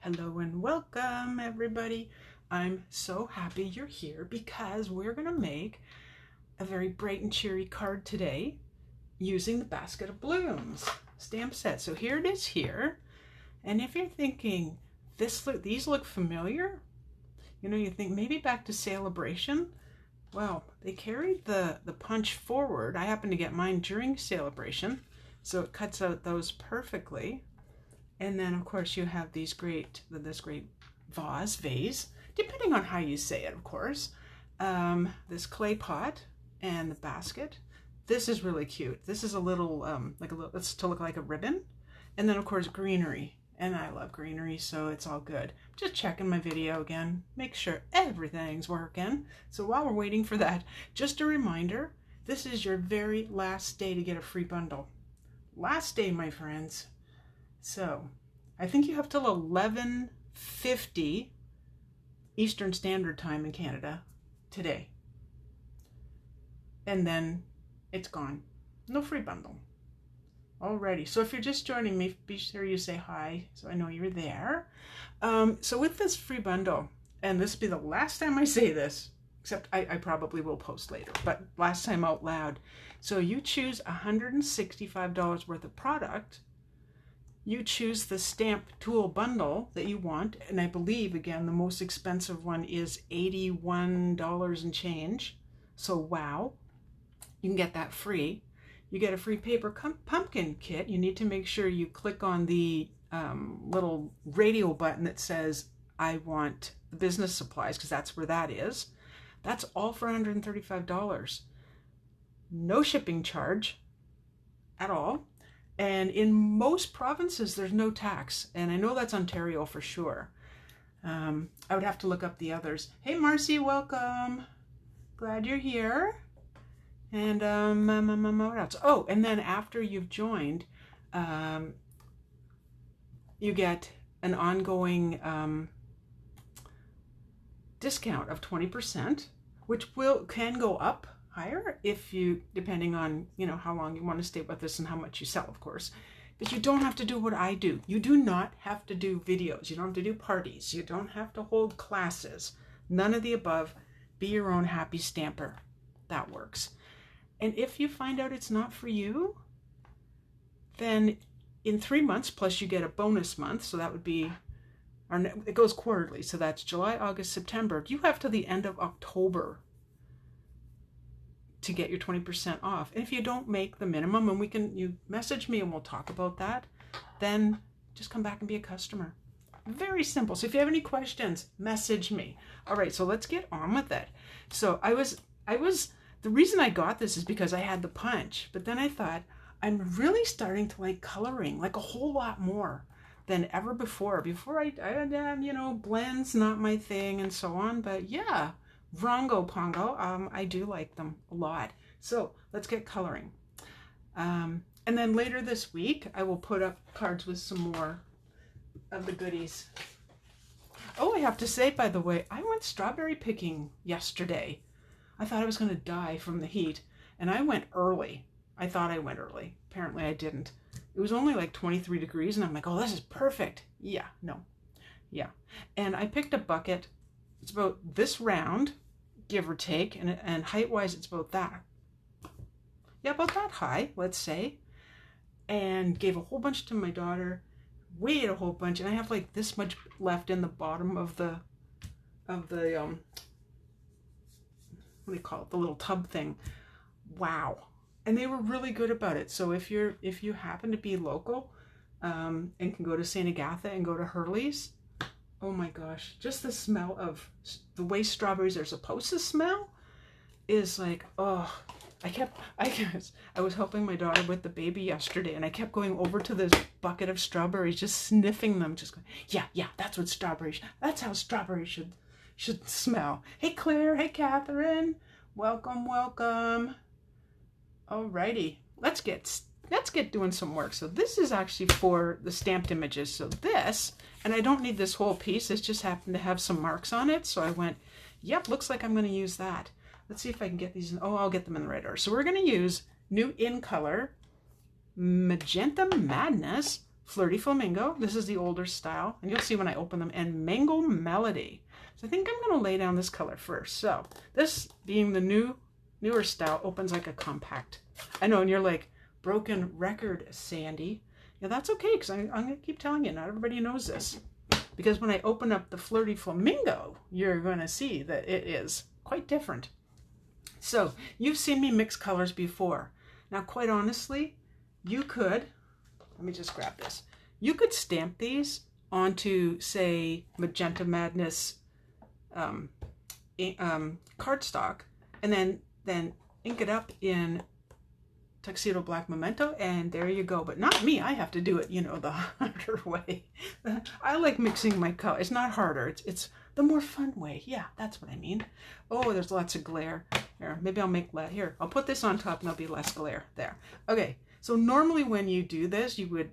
Hello and welcome everybody. I'm so happy you're here because we're going to make a very bright and cheery card today using the Basket of Blooms stamp set. So here it is here. And if you're thinking, these look familiar, you think maybe back to Celebration. Well, they carried the punch forward. I happened to get mine during Celebration, so it cuts out those perfectly. And then, of course, you have this great vase, depending on how you say it, of course. This clay pot and the basket. This is really cute. This is a little, it's to look like a ribbon. And then, of course, greenery. And I love greenery, so it's all good. Just checking my video again, make sure everything's working. So while we're waiting for that, just a reminder, this is your very last day to get a free bundle. Last day, my friends. So I think you have till 11:50 Eastern Standard Time in Canada today. And then it's gone. No free bundle. Alrighty. So if you're just joining me, be sure you say hi so I know you're there. So with this free bundle, and this will be the last time I say this, except I probably will post later, but last time out loud. So you choose $165 worth of product. You choose the stamp tool bundle that you want, and I believe, again, the most expensive one is $81 and change. So wow, you can get that free. You get a free paper pumpkin kit. You need to make sure you click on the little radio button that says, I want the business supplies, because that's where that is. That's all for $135. No shipping charge at all. And in most provinces, there's no tax. And I know that's Ontario for sure. I would have to look up the others. Hey, Marcy, welcome. Glad you're here. And what else? Oh, and then after you've joined, you get an ongoing discount of 20%, which can go up higher if you, depending on, how long you want to stay with us and how much you sell, of course. But you don't have to do what I do. You do not have to do videos. You don't have to do parties. You don't have to hold classes. None of the above. Be your own happy stamper. That works. And if you find out it's not for you, then in 3 months, plus you get a bonus month, so that would be, it goes quarterly, so that's July, August, September. You have to the end of October to get your 20% off. And if you don't make the minimum, and you message me and we'll talk about that, then just come back and be a customer. Very simple. So if you have any questions, message me. All right, so let's get on with it. So the reason I got this is because I had the punch, but then I thought, I'm really starting to like coloring, like a whole lot more than ever before. Before I blends not my thing and so on, but yeah, Rongo Pongo, I do like them a lot. So let's get coloring. And then later this week, I will put up cards with some more of the goodies. Oh, I have to say, by the way, I went strawberry picking yesterday. I thought I was going to die from the heat, and I went early. I thought I went early. Apparently I didn't. It was only like 23 degrees, and I'm like, oh, this is perfect. Yeah, no. Yeah. And I picked a bucket. It's about this round, give or take, and height-wise, it's about that. Yeah, about that high, let's say. And gave a whole bunch to my daughter. Weighed a whole bunch, and I have like this much left in the bottom of the what do you call it, the little tub thing. Wow. And they were really good about it. So if you happen to be local and can go to St. Agatha and go to Hurley's, oh my gosh, just the smell of the way strawberries are supposed to smell is like, oh, I was helping my daughter with the baby yesterday, and I kept going over to this bucket of strawberries, just sniffing them, just going, yeah, that's how strawberries should smell. Hey Claire, hey Catherine, welcome. Alrighty, let's get doing some work. So this is actually for the stamped images. So this, and I don't need this whole piece, this just happened to have some marks on it, so I went, yep, looks like I'm going to use that. Let's see if I can get these oh, I'll get them in the right order. So we're going to use new in color Magenta Madness Flirty Flamingo. This is the older style, and you'll see when I open them. And Mango Melody. So I think I'm going to lay down this color first. So this being the newer style opens like a compact. I know, and you're like, broken record, Sandy. Yeah, that's okay, because I'm going to keep telling you, not everybody knows this. Because when I open up the Flirty Flamingo, you're going to see that it is quite different. So you've seen me mix colors before. Now, quite honestly, you could, let me just grab this. You could stamp these onto, say, Magenta Madness cardstock, and then ink it up in Tuxedo Black Memento, and there you go. But not me. I have to do it, you know, the harder way. I like mixing my color. It's not harder. It's the more fun way. Yeah, that's what I mean. Oh, there's lots of glare. Here, maybe I'll make here. I'll put this on top and there'll be less glare there. Okay, so normally when you do this, you would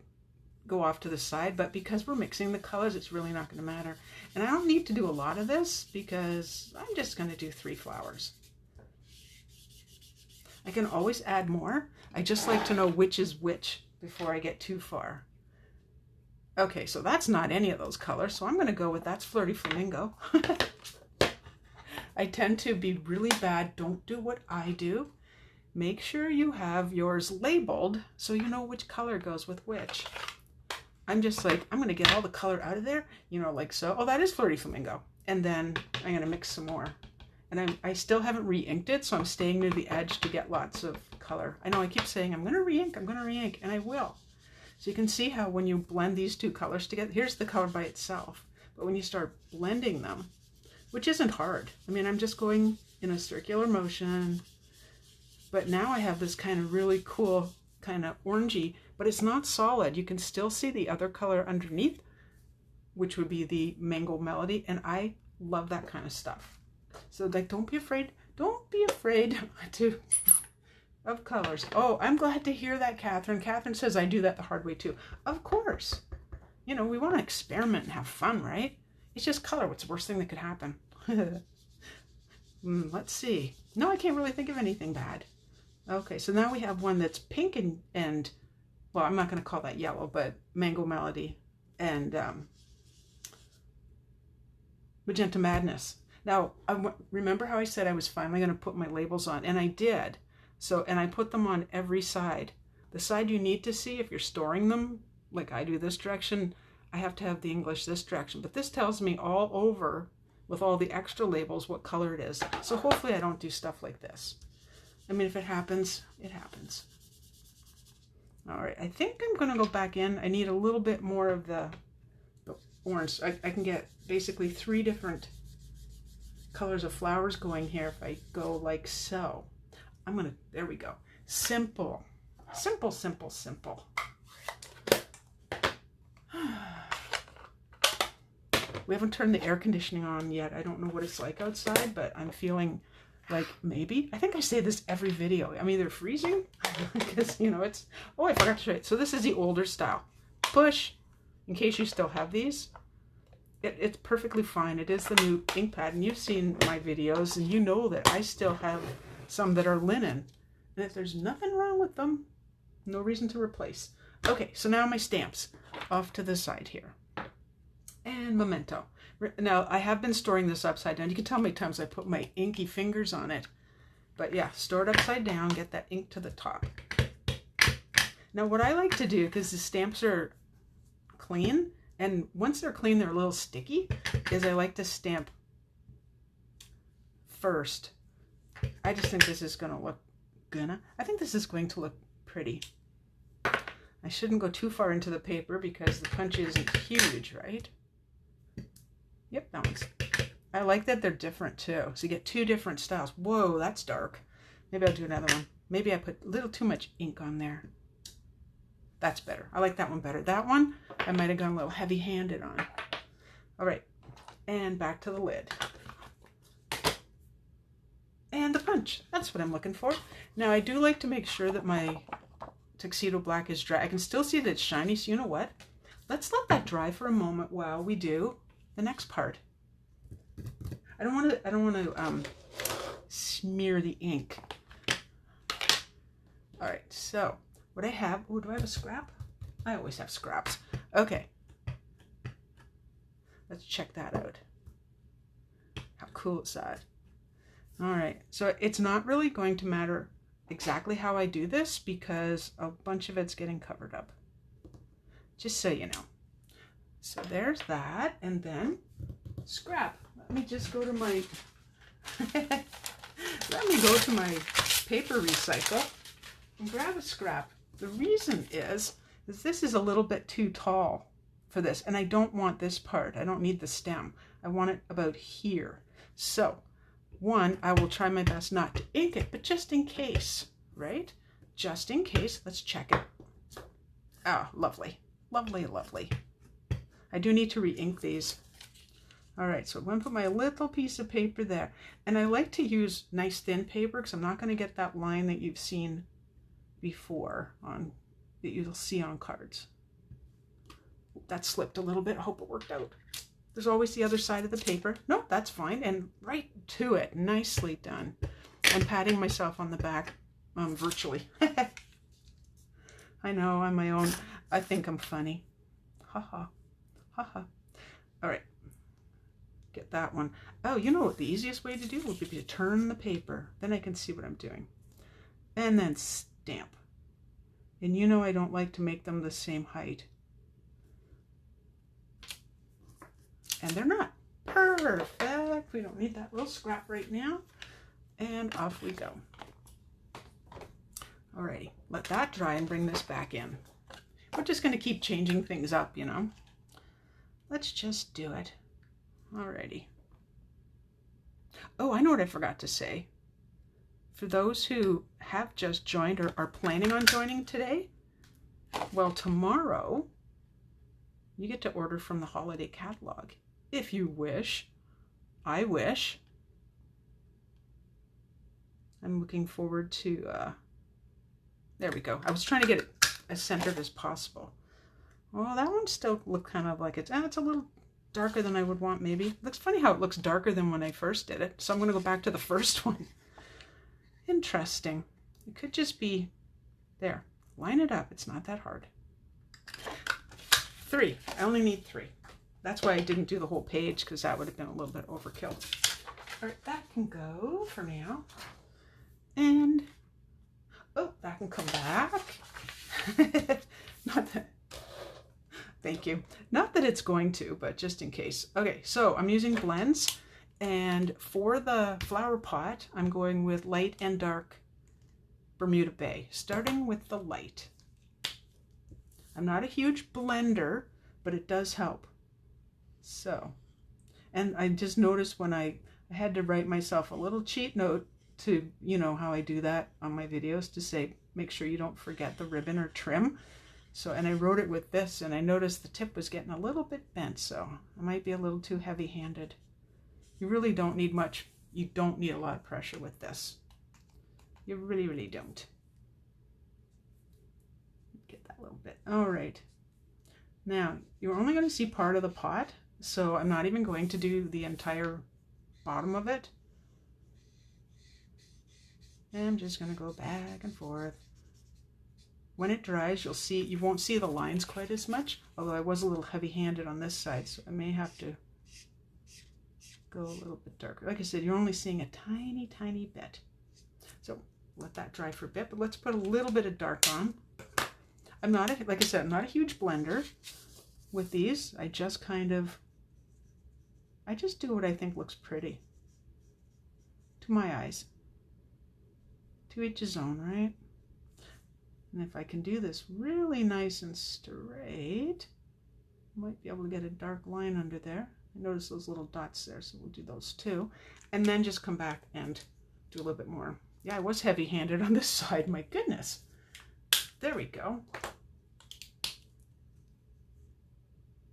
go off to the side, but because we're mixing the colors, it's really not going to matter. And I don't need to do a lot of this because I'm just going to do 3 flowers. I can always add more. I just like to know which is which before I get too far. Okay, so that's not any of those colors, so I'm going to go with that's Flirty Flamingo. I tend to be really bad. Don't do what I do. Make sure you have yours labeled so you know which color goes with which. I'm just like, I'm going to get all the color out of there, you know, like so. Oh, that is Flirty Flamingo. And then I'm going to mix some more. And I still haven't re-inked it, so I'm staying near the edge to get lots of color. I know I keep saying, I'm going to re-ink, and I will. So you can see how when you blend these two colors together, here's the color by itself. But when you start blending them, which isn't hard. I mean, I'm just going in a circular motion. But now I have this kind of really cool kind of orangey, but it's not solid. You can still see the other color underneath, which would be the Mango Melody. And I love that kind of stuff. So like, don't be afraid of colors. Oh, I'm glad to hear that, Catherine. Catherine says I do that the hard way too. Of course. You know, we want to experiment and have fun, right? It's just color. What's the worst thing that could happen? Let's see. No, I can't really think of anything bad. Okay, so now we have one that's pink and well, I'm not going to call that yellow, but Mango Melody and Magenta Madness. Now, remember how I said I was finally going to put my labels on, and I did. So, and I put them on every side. The side you need to see if you're storing them, like I do this direction, I have to have the English this direction. But this tells me all over, with all the extra labels, what color it is. So hopefully I don't do stuff like this. I mean, if it happens, it happens. All right, I think I'm going to go back in. I need a little bit more of the orange. I can get basically 3 different colors of flowers going here if I go like so. There we go. Simple. Simple, simple, simple. We haven't turned the air conditioning on yet. I don't know what it's like outside, but I'm feeling like maybe. I think I say this every video. I'm either freezing because, you know, it's, oh, I forgot to show it. So this is the older style. Push, in case you still have these. It's perfectly fine. It is the new ink pad, and you've seen my videos, and you know that I still have some that are linen. And if there's nothing wrong with them, no reason to replace. Okay, so now my stamps off to the side here. And Memento. Now, I have been storing this upside down. You can tell how many times I put my inky fingers on it. But yeah, store it upside down, get that ink to the top. Now, what I like to do, because the stamps are clean, and once they're clean, they're a little sticky, is I like to stamp first. I just think this is going to look, I think this is going to look pretty. I shouldn't go too far into the paper because the punch isn't huge, right? Yep, that one's, I like that they're different too. So you get 2 different styles. Whoa, that's dark. Maybe I'll do another one. Maybe I put a little too much ink on there. That's better. I like that one better. That one, I might have gone a little heavy-handed on. All right, and back to the lid. And the punch. That's what I'm looking for. Now, I do like to make sure that my Tuxedo Black is dry. I can still see that it's shiny, so you know what? Let's let that dry for a moment while we do the next part. I don't want to smear the ink. All right, so what I have, oh, do I have a scrap? I always have scraps. Okay. Let's check that out. How cool is that? All right, so it's not really going to matter exactly how I do this because a bunch of it's getting covered up. Just so you know. So there's that, and then scrap. Let me just go to my let me go to my paper recycle and grab a scrap. The reason is this is a little bit too tall for this, and I don't want this part. I don't need the stem. I want it about here. So one, I will try my best not to ink it, but just in case, right? Just in case, let's check it. Ah, lovely, lovely, lovely. I do need to re-ink these. All right, so I'm going to put my little piece of paper there. And I like to use nice thin paper because I'm not going to get that line that you've seen before that you'll see on cards. That slipped a little bit. I hope it worked out. There's always the other side of the paper. No, that's fine. And right to it. Nicely done. I'm patting myself on the back virtually. I know, I'm my own. I think I'm funny. Ha-ha. Ha-ha. All right. Get that one. Oh, you know what the easiest way to do would be to turn the paper. Then I can see what I'm doing. And then stamp. And you know I don't like to make them the same height. And they're not. Perfect. We don't need that little scrap right now. And off we go. Alrighty, let that dry and bring this back in. We're just going to keep changing things up, you know. Let's just do it. Alrighty. Oh, I know what I forgot to say. For those who have just joined or are planning on joining today, well, tomorrow you get to order from the holiday catalog. If you wish. I wish. I'm looking forward to, there we go. I was trying to get it as centered as possible. Well, that one still looked kind of like it's a little darker than I would want maybe. It looks funny how it looks darker than when I first did it. So I'm going to go back to the first one. Interesting. It could just be there. Line it up. It's not that hard. 3. I only need 3. That's why I didn't do the whole page because that would have been a little bit overkill. All right, that can go for now. And, oh, that can come back. Not that, thank you. Not that it's going to, but just in case. Okay, so I'm using blends. And for the flower pot, I'm going with light and dark Bermuda Bay, starting with the light. I'm not a huge blender, but it does help. So, and I just noticed when I had to write myself a little cheat note to, you know how I do that on my videos, to say, make sure you don't forget the ribbon or trim. So, and I wrote it with this, and I noticed the tip was getting a little bit bent, so I might be a little too heavy-handed. You really don't need much. You don't need a lot of pressure with this. You really, really don't. Get that little bit. All right. Now, you're only going to see part of the pot, so I'm not even going to do the entire bottom of it. And I'm just going to go back and forth. When it dries, you'll see, you won't see the lines quite as much, although I was a little heavy-handed on this side, so I may have to go a little bit darker. Like I said, you're only seeing a tiny, tiny bit. So let that dry for a bit, but let's put a little bit of dark on. I'm not, like I said, I'm not a huge blender with these. I just do what I think looks pretty. To my eyes. To each his own, right? And if I can do this really nice and straight, I might be able to get a dark line under there. I notice those little dots there, so we'll do those too. And then just come back and do a little bit more. Yeah, I was heavy-handed on this side, my goodness. There we go.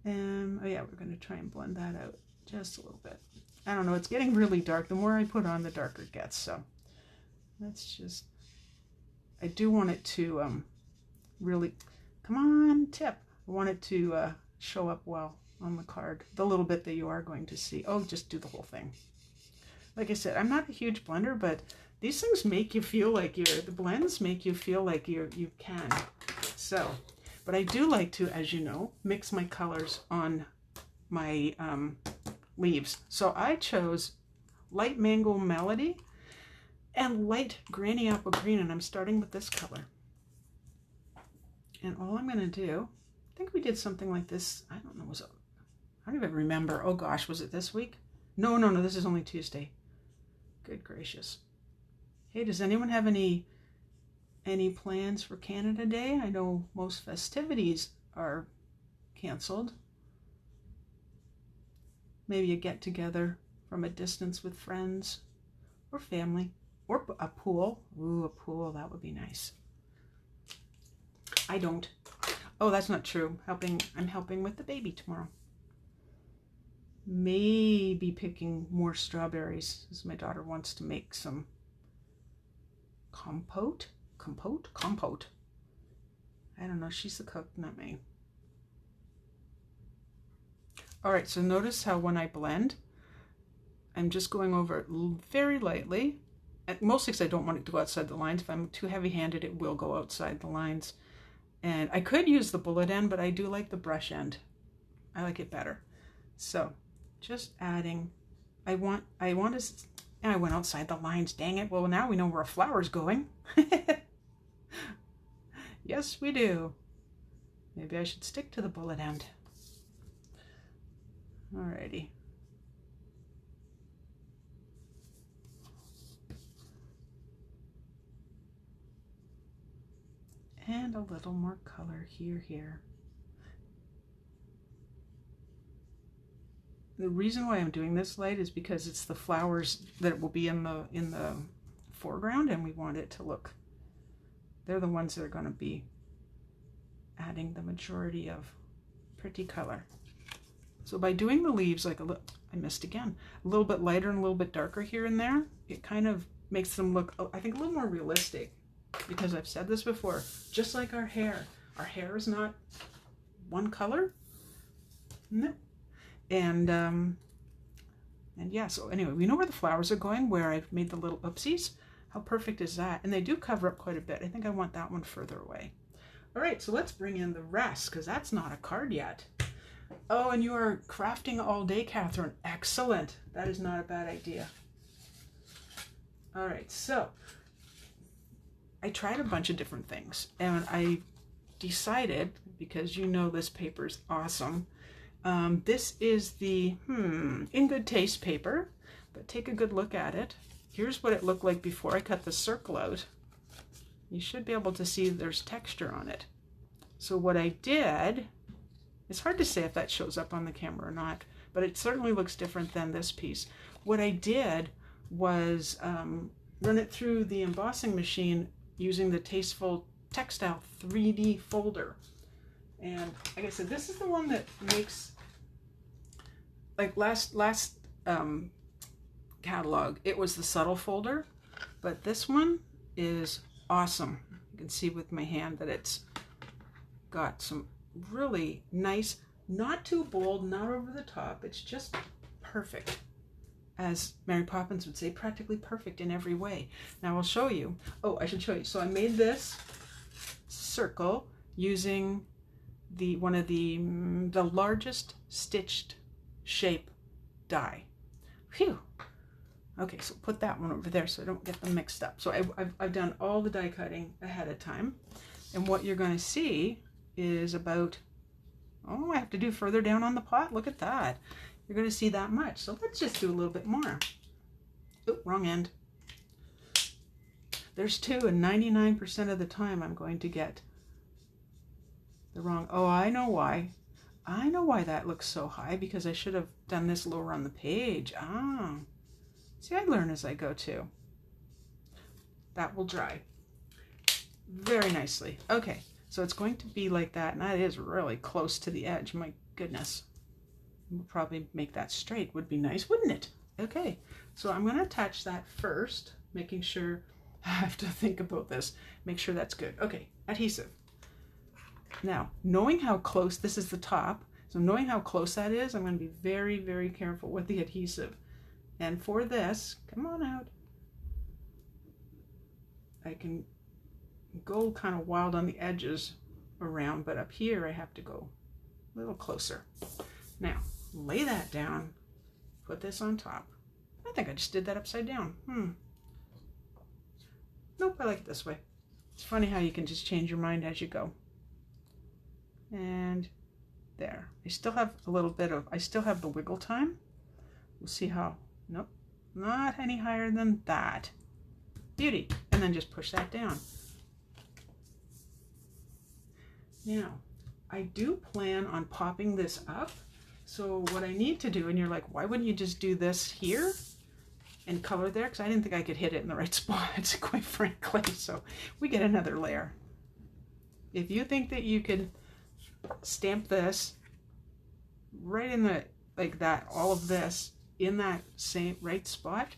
Oh yeah, we're going to try and blend that out just a little bit. I don't know, it's getting really dark. The more I put on, the darker it gets. So let's just, I do want it to really, come on, tip. I want it to show up well on the card. The little bit that you are going to see. Oh, just do the whole thing. Like I said, I'm not a huge blender, but these things make you feel like the blends make you feel like you can. So But I do like to, as you know, mix my colors on my leaves. So I chose light mango melody and light granny apple green, and I'm starting with this color. And all I'm going to do, I think we did something like this. I don't know, I don't even remember. Oh gosh, was it this week? No, this is only Tuesday. Good gracious. Hey, does anyone have any plans for Canada Day? I know most festivities are canceled. Maybe a get together from a distance with friends or family, or a pool. Ooh, a pool, that would be nice. I don't. Oh, that's not true. I'm helping with the baby tomorrow. Maybe picking more strawberries, as my daughter wants to make some compote. I don't know, she's the cook, not me. All right, so notice how when I blend, I'm just going over it very lightly, and mostly because I don't want it to go outside the lines. If I'm too heavy-handed, it will go outside the lines. And I could use the bullet end, but I do like the brush end. I like it better. So just adding, I went outside the lines, dang it. Well, now we know where a flower's going. Yes, we do. Maybe I should stick to the bullet end. Alrighty. And a little more color here. The reason why I'm doing this light is because it's the flowers that will be in the foreground, and we want it to look, they're the ones that are going to be adding the majority of pretty color. So by doing the leaves like I missed again, a little bit lighter and a little bit darker here and there, it kind of makes them look, I think, a little more realistic. Because I've said this before, just like our hair is not one color. No. And yeah, so anyway, we know where the flowers are going, where I've made the little oopsies. How perfect is that? And they do cover up quite a bit. I think I want that one further away. All right, so let's bring in the rest, because that's not a card yet. Oh, and you are crafting all day, Catherine. Excellent. That is not a bad idea. All right, so I tried a bunch of different things, and I decided, because you know this paper's awesome, this is the In Good Taste paper, but take a good look at it. Here's what it looked like before I cut the circle out. You should be able to see there's texture on it. So what I did, it's hard to say if that shows up on the camera or not, but it certainly looks different than this piece. What I did was run it through the embossing machine using the Tasteful Textile 3D folder. And like I said, this is the one that makes, like last catalog, it was the subtle folder, but this one is awesome. You can see with my hand that it's got some really nice, not too bold, not over the top. It's just perfect. As Mary Poppins would say, practically perfect in every way. Now I'll show you. Oh, I should show you. So I made this circle using one of the largest stitched shape die. Phew. Okay, so put that one over there so I don't get them mixed up. So I've done all the die cutting ahead of time. And what you're going to see is about, oh, I have to do further down on the pot. Look at that. You're going to see that much. So let's just do a little bit more. Oh, wrong end. There's two, and 99% of the time I'm going to get the wrong. Oh, I know why. I know why that looks so high, because I should have done this lower on the page. Ah. See, I learn as I go too. That will dry very nicely. Okay, so it's going to be like that, and that is really close to the edge. My goodness. We'll probably make that straight. Would be nice, wouldn't it? Okay, so I'm going to attach that first, making sure, I have to think about this, make sure that's good. Okay, adhesive. Now, knowing how close, this is the top, so knowing how close that is, I'm going to be very, very careful with the adhesive. And for this, come on out, I can go kind of wild on the edges around, but up here I have to go a little closer. Now, lay that down, put this on top. I think I just did that upside down. Nope, I like it this way. It's funny how you can just change your mind as you go. And there. I still have a little bit of, I still have the wiggle time. We'll see how, nope, not any higher than that. Beauty. And then just push that down. Now, I do plan on popping this up. So what I need to do, and you're like, why wouldn't you just do this here and color there? Because I didn't think I could hit it in the right spot, quite frankly. So we get another layer. If you think that you could stamp this right in the, like that, all of this in that same right spot,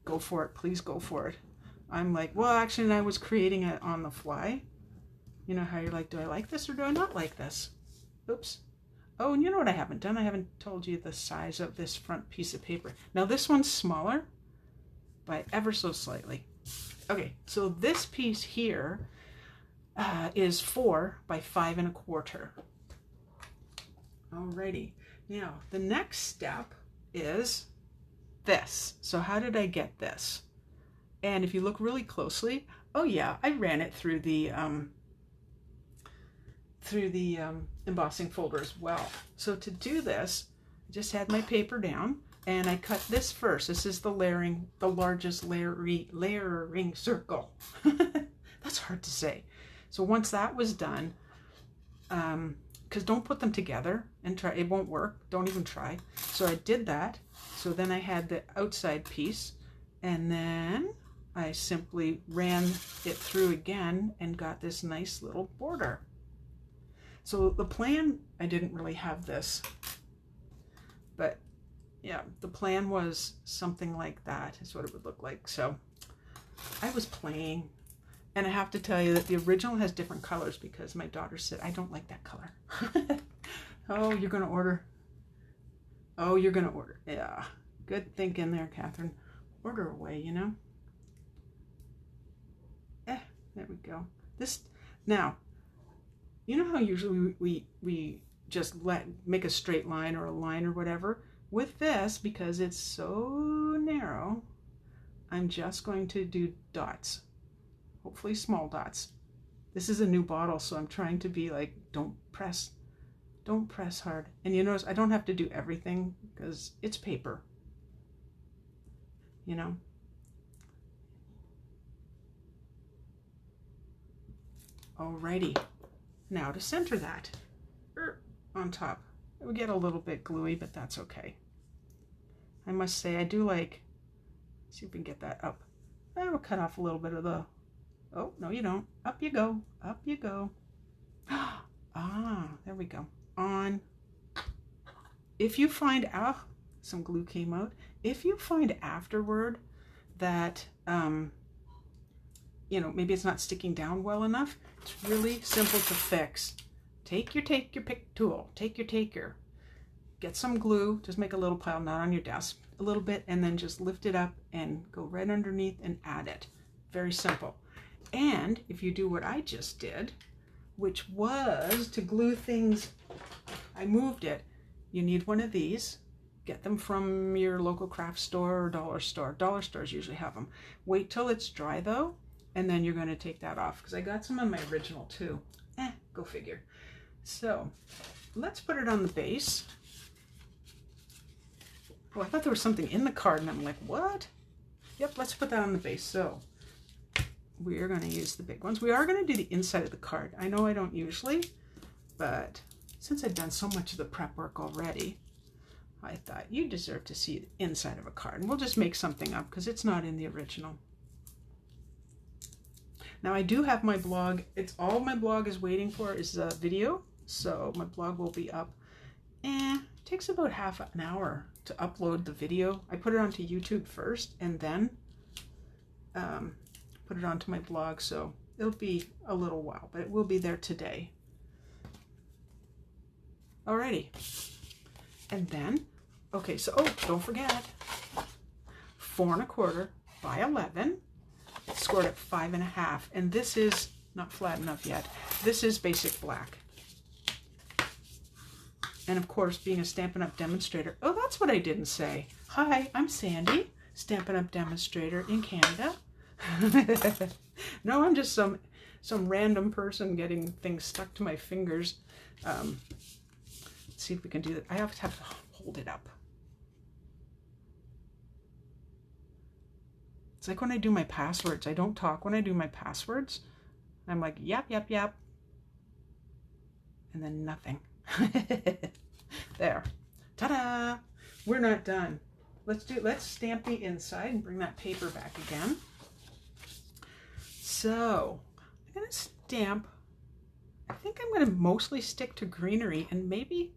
go for it. Please go for it. I'm like, well, actually, I was creating it on the fly. You know how you're like, do I like this or do I not like this? Oops. Oh, and you know what I haven't done? I haven't told you the size of this front piece of paper. Now this one's smaller by ever so slightly. Okay, so this piece here is 4 by 5 1/4. Alrighty. Now the next step is this. So how did I get this? And if you look really closely, oh yeah, I ran it through the embossing folder as well. So to do this, I just had my paper down and I cut this first. This is the layering, the largest layering circle. That's hard to say. So once that was done, because don't put them together and try, it won't work. Don't even try. So I did that. So then I had the outside piece and then I simply ran it through again and got this nice little border. So the plan, I didn't really have this, but yeah, the plan was something like that is what it would look like. So I was playing, and I have to tell you that the original has different colors because my daughter said, I don't like that color. Oh, you're going to order. Oh, you're going to order. Yeah, good thinking there, Catherine. Order away, you know. There we go. This, now, you know how usually we just make a straight line or a line or whatever? With this, because it's so narrow, I'm just going to do dots. Hopefully small dots. This is a new bottle, so I'm trying to be like, don't press hard. And you notice I don't have to do everything because it's paper. You know? Alrighty. Now to center that on top. It would get a little bit gluey, but that's okay. I must say I do like, see if we can get that up. I will cut off a little bit of the, oh, no you don't. Up you go, up you go. Ah, there we go. On. If you find, some glue came out. If you find afterward that, you know, maybe it's not sticking down well enough, it's really simple to fix. Take your pick tool, take your taker, get some glue, just make a little pile, not on your desk, a little bit, and then just lift it up and go right underneath and add it. Very simple. And if you do what I just did, which was to glue things, I moved it, you need one of these. Get them from your local craft store or dollar store. Dollar stores usually have them. Wait till it's dry though, and then you're going to take that off because I got some on my original too. Go figure. So let's put it on the base. Oh, I thought there was something in the card and I'm like, what? Yep, let's put that on the base. So we are going to use the big ones. We are going to do the inside of the card. I know I don't usually, but since I've done so much of the prep work already, I thought you deserve to see the inside of a card. And we'll just make something up because it's not in the original. Now I do have my blog. It's all my blog is waiting for is a video. So my blog will be up. It takes about half an hour to upload the video. I put it onto YouTube first and then put it onto my blog. So it'll be a little while, but it will be there today. Alrighty. And then, okay, so, oh, don't forget, 4 1/4 by 11. It's scored at 5 1/2. And this is not flat enough yet. This is basic black. And of course, being a Stampin' Up! Demonstrator. Oh, that's what I didn't say. Hi, I'm Sandy, Stampin' Up! Demonstrator in Canada. No, I'm just some random person getting things stuck to my fingers. Let's see if we can do that. I have to hold it up. It's like when I do my passwords. I don't talk when I do my passwords. I'm like, yap, yap, yap. And then nothing. There. Ta-da! We're not done. Let's stamp the inside and bring that paper back again. So I'm gonna stamp. I think I'm gonna mostly stick to greenery and maybe.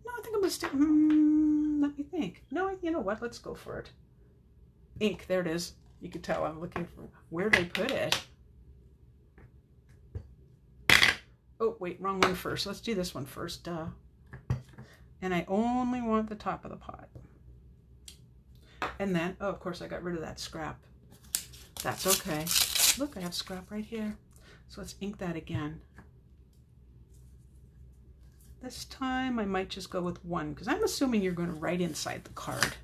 No, I think I'm gonna stick. Let me think. No, you know what? Let's go for it. Ink. There it is. You can tell I'm looking for where did I put it. Oh, wait, wrong one first. Let's do this one first, duh. And I only want the top of the pot. And then, oh, of course, I got rid of that scrap. That's okay. Look, I have scrap right here. So let's ink that again. This time, I might just go with one, because I'm assuming you're going to write inside the card.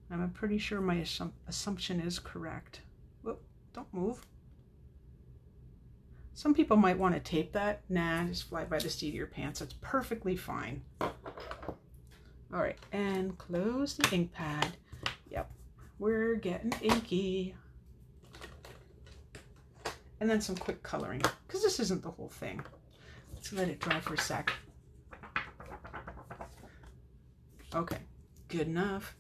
I'm pretty sure my assumption is correct. Whoop, don't move. Some people might want to tape that. Nah, just fly by the seat of your pants. It's perfectly fine. All right, and close the ink pad. Yep, we're getting inky. And then some quick coloring, because this isn't the whole thing. Let's let it dry for a sec. Okay, good enough.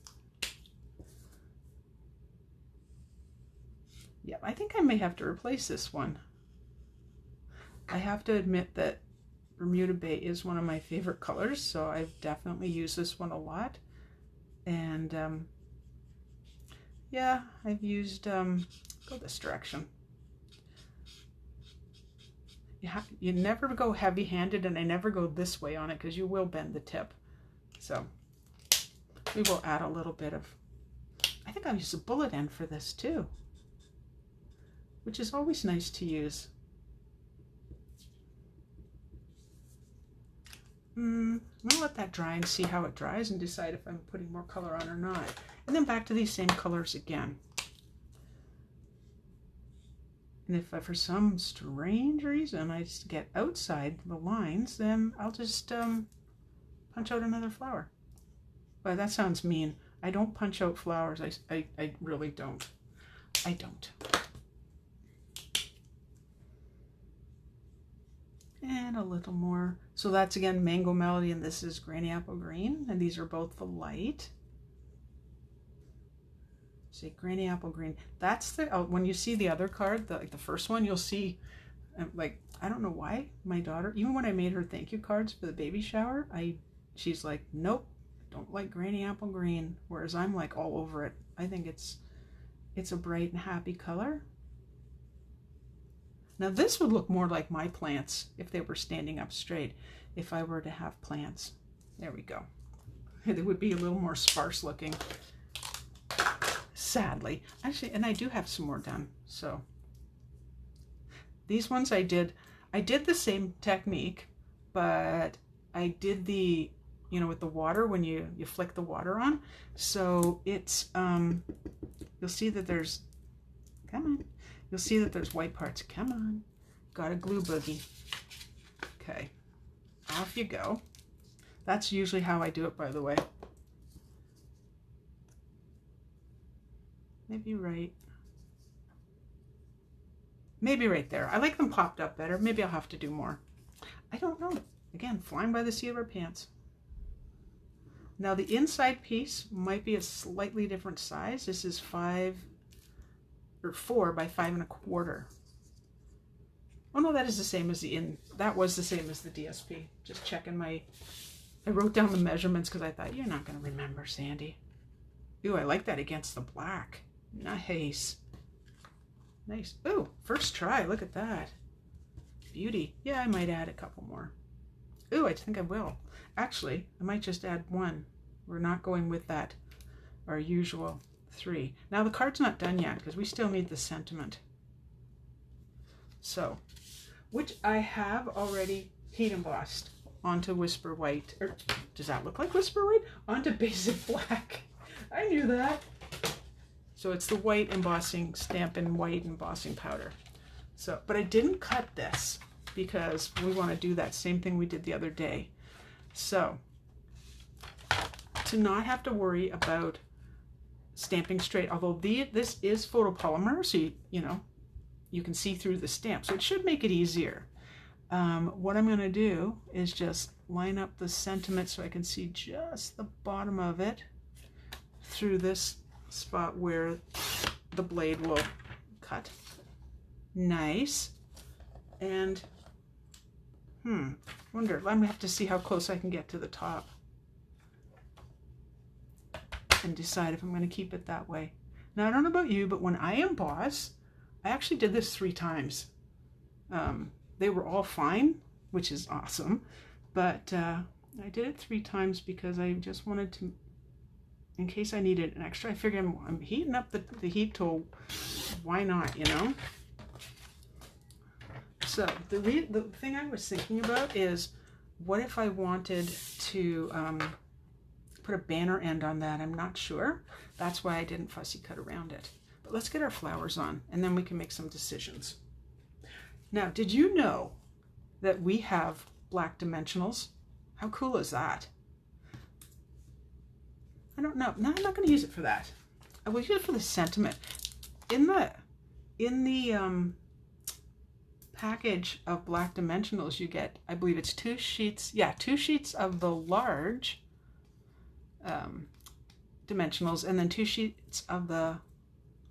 Yep, I think I may have to replace this one. I have to admit that Bermuda Bay is one of my favorite colors, so I've definitely used this one a lot. And yeah, I've used, go this direction. You never go heavy-handed, and I never go this way on it because you will bend the tip. So we will add a little bit of, I think I'll use a bullet end for this too, which is always nice to use. I'm gonna let that dry and see how it dries and decide if I'm putting more color on or not. And then back to these same colors again. And if for some strange reason I just get outside the lines, then I'll just punch out another flower. But that sounds mean. I don't punch out flowers. I really don't. I don't. And a little more. So that's again Mango Melody, and this is Granny Apple Green, and these are both the light. Say Granny Apple Green. That's the when you see the other card, like the first one, you'll see like, I don't know why my daughter, even when I made her thank you cards for the baby shower, she's like, nope, don't like Granny Apple Green, whereas I'm like all over it. I think it's a bright and happy color. Now this would look more like my plants if they were standing up straight, if I were to have plants. There we go. It would be a little more sparse looking, sadly. Actually, and I do have some more done. So these ones I did the same technique, but I did the, you know, with the water, when you flick the water on. So it's, you'll see that there's, come on. You'll see that there's white parts. Come on. Got a glue boogie. Okay. Off you go. That's usually how I do it, by the way. Maybe right there. I like them popped up better. Maybe I'll have to do more. I don't know. Again, flying by the seat of our pants. Now the inside piece might be a slightly different size. This is 4 by 5 1/4. Oh no, that is the same as that was the same as the DSP. Just checking I wrote down the measurements because I thought, you're not going to remember, Sandy. Ooh, I like that against the black. Nice. Nice. Ooh, first try. Look at that. Beauty. Yeah, I might add a couple more. Ooh, I think I will. Actually, I might just add one. We're not going with that, our usual 3. Now the card's not done yet because we still need the sentiment. So, which I have already heat embossed onto Whisper White, or does that look like Whisper White? Onto Basic Black. I knew that. So it's the white embossing, Stampin' white embossing powder. So, but I didn't cut this because we want to do that same thing we did the other day. So, to not have to worry about stamping straight, although this is photopolymer, so you can see through the stamp, so it should make it easier. What I'm going to do is just line up the sentiment so I can see just the bottom of it through this spot where the blade will cut. Nice. And wonder, I'm going to have to see how close I can get to the top and decide if I'm going to keep it that way. Now, I don't know about you, but when I emboss, I actually did this 3 times. They were all fine, which is awesome, but I did it 3 times because I just wanted to, in case I needed an extra. I figured I'm heating up the heat tool. Why not, you know? So the thing I was thinking about is, what if I wanted to put a banner end on that? I'm not sure. That's why I didn't fussy cut around it. But let's get our flowers on, and then we can make some decisions. Now, did you know that we have black dimensionals? How cool is that? I don't know. No, I'm not going to use it for that. I will use it for the sentiment. In the package of black dimensionals, you get, I believe it's 2 sheets. Yeah, 2 sheets of the large dimensionals, and then 2 sheets of the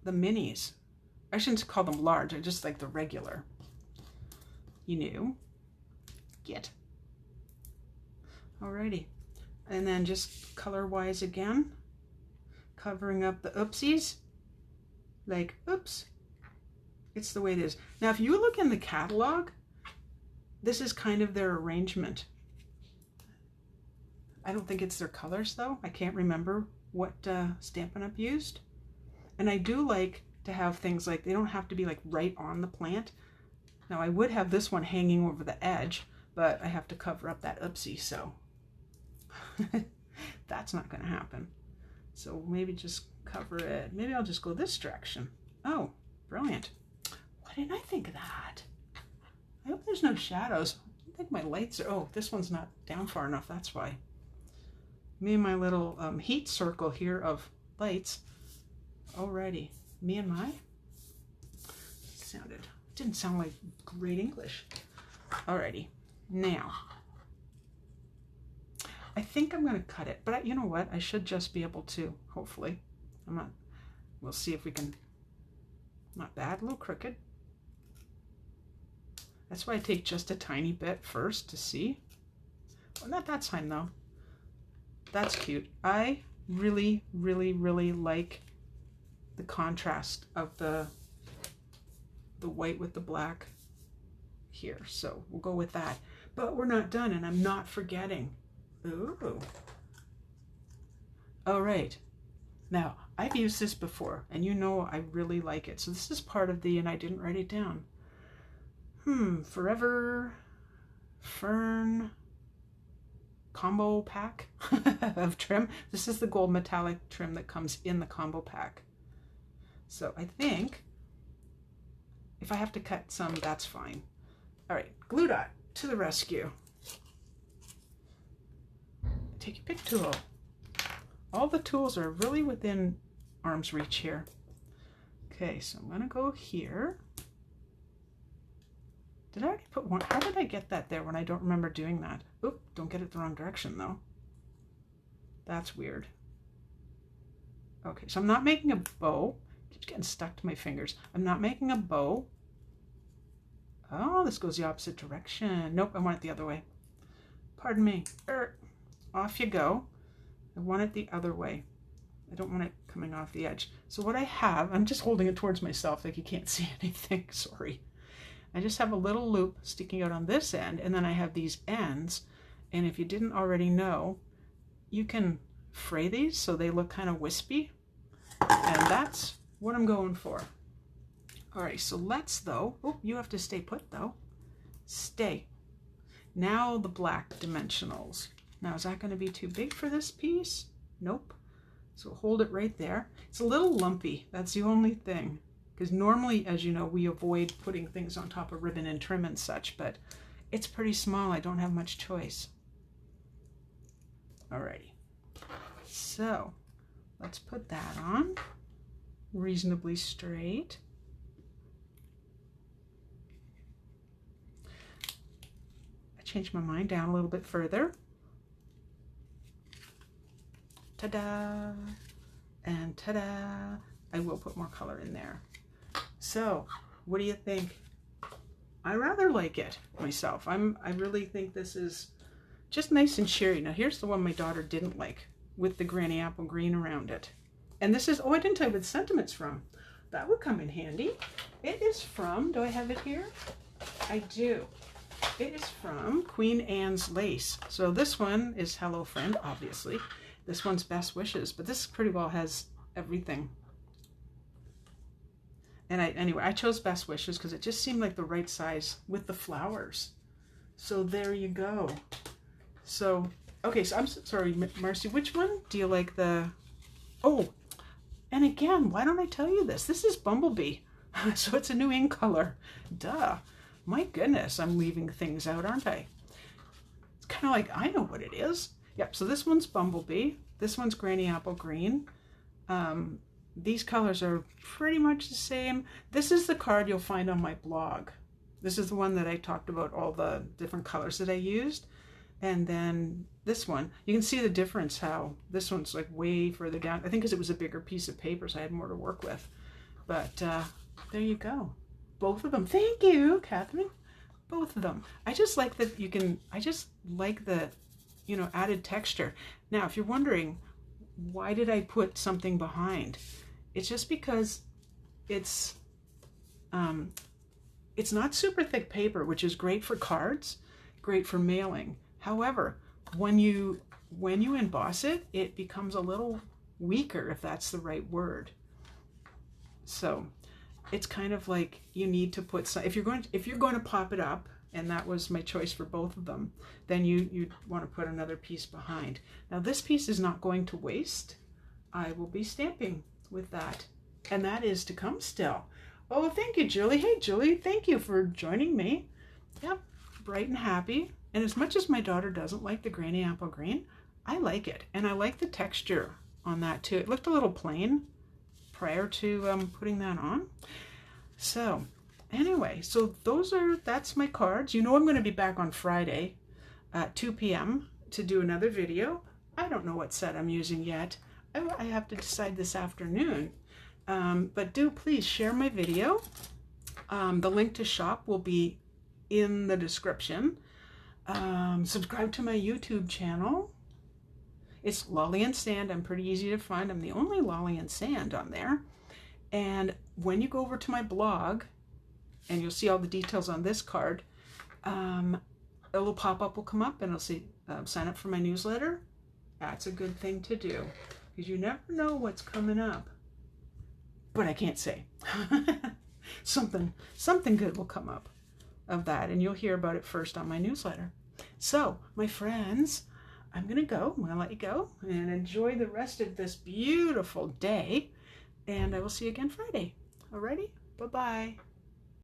minis. I shouldn't call them large. I just like the regular. You knew. Get. Alrighty. And then just color-wise again, covering up the oopsies. Like, oops. It's the way it is. Now, if you look in the catalog, this is kind of their arrangement. I don't think it's their colors, though. I can't remember what Stampin' Up! Used. And I do like to have things like, they don't have to be like right on the plant. Now, I would have this one hanging over the edge, but I have to cover up that oopsie, so that's not going to happen. So maybe just cover it. Maybe I'll just go this direction. Oh, brilliant. Why didn't I think of that? I hope there's no shadows. I think my lights are, oh, this one's not down far enough, that's why. Me and my little heat circle here of lights. Alrighty. Me and my, didn't sound like great English. Alrighty. Now, I think I'm going to cut it, but you know what? I should just be able to, hopefully. We'll see if we can. Not bad, a little crooked. That's why I take just a tiny bit first to see. Well, not that time though. That's cute. I really, really, really like the contrast of the white with the black here. So we'll go with that. But we're not done, and I'm not forgetting. Ooh. All right. Now, I've used this before, and you know I really like it. So this is part of the, and I didn't write it down. Forever Fern combo pack of trim. This is the gold metallic trim that comes in the combo pack. So I think if I have to cut some, that's fine. All right, glue dot to the rescue. Take your pick tool. All the tools are really within arm's reach here. Okay, so I'm gonna go here. Did I already put one? How did I get that there when I don't remember doing that? Oop, don't get it the wrong direction though. That's weird. Okay, so I'm not making a bow. Keeps getting stuck to my fingers. I'm not making a bow. Oh, this goes the opposite direction. Nope, I want it the other way. Pardon me. Off you go. I want it the other way. I don't want it coming off the edge. So what I have, I'm just holding it towards myself like you can't see anything. Sorry. I just have a little loop sticking out on this end, and then I have these ends. And if you didn't already know, you can fray these so they look kind of wispy. And that's what I'm going for. All right, so let's though, oh, you have to stay put though. Stay. Now the black dimensionals. Now is that going to be too big for this piece? Nope. So hold it right there. It's a little lumpy, that's the only thing. Because normally, as you know, we avoid putting things on top of ribbon and trim and such, but it's pretty small, I don't have much choice. Alrighty, so let's put that on reasonably straight. I changed my mind down a little bit further. Ta-da! And ta-da! I will put more color in there. So, what do you think? I rather like it myself. I really think this is just nice and cheery. Now here's the one my daughter didn't like, with the granny apple green around it. And this is, oh, I didn't tell you what the sentiment's from. That would come in handy. It is from, do I have it here? I do. It is from Queen Anne's Lace. So this one is Hello Friend, obviously. This one's Best Wishes, but this pretty well has everything. And anyway, I chose Best Wishes because it just seemed like the right size with the flowers. So there you go. So, okay, so I'm sorry, Marcy, which one do you like the, oh, and again, why don't I tell you this? This is Bumblebee. So it's a new ink color. Duh. My goodness, I'm leaving things out, aren't I? It's kind of like, I know what it is. Yep, so this one's Bumblebee. This one's Granny Apple Green. These colors are pretty much the same. This is the card you'll find on my blog. This is the one that I talked about all the different colors that I used. And then this one, you can see the difference how this one's like way further down. I think because it was a bigger piece of paper, so I had more to work with. But there you go. Both of them. Thank you, Catherine. Both of them. I just like that you can, I just like the, you know, added texture. Now, if you're wondering, why did I put something behind? It's just because it's not super thick paper, which is great for cards, great for mailing. However, when you emboss it, it becomes a little weaker, if that's the right word. So it's kind of like you need to put some, if you're going to pop it up, and that was my choice for both of them, then you want to put another piece behind. Now this piece is not going to waste. I will be stamping with that, and that is to come still. Oh, thank you, Julie. Hey, Julie, thank you for joining me. Yep, bright and happy. And as much as my daughter doesn't like the Granny Apple Green, I like it, and I like the texture on that too. It looked a little plain prior to putting that on. So anyway, so that's my cards. You know I'm going to be back on Friday at 2 p.m. to do another video. I don't know what set I'm using yet. I have to decide this afternoon. But do please share my video. The link to shop will be in the description. Subscribe to my YouTube channel. It's Lolly and Sand. I'm pretty easy to find. I'm the only Lolly and Sand on there. And when you go over to my blog, and you'll see all the details on this card, a little pop-up will come up and it'll say sign up for my newsletter. That's a good thing to do, because you never know what's coming up. But I can't say. something good will come up of that, and you'll hear about it first on my newsletter. So my friends, I'm gonna let you go and enjoy the rest of this beautiful day, and I will see you again Friday. Alrighty, bye-bye.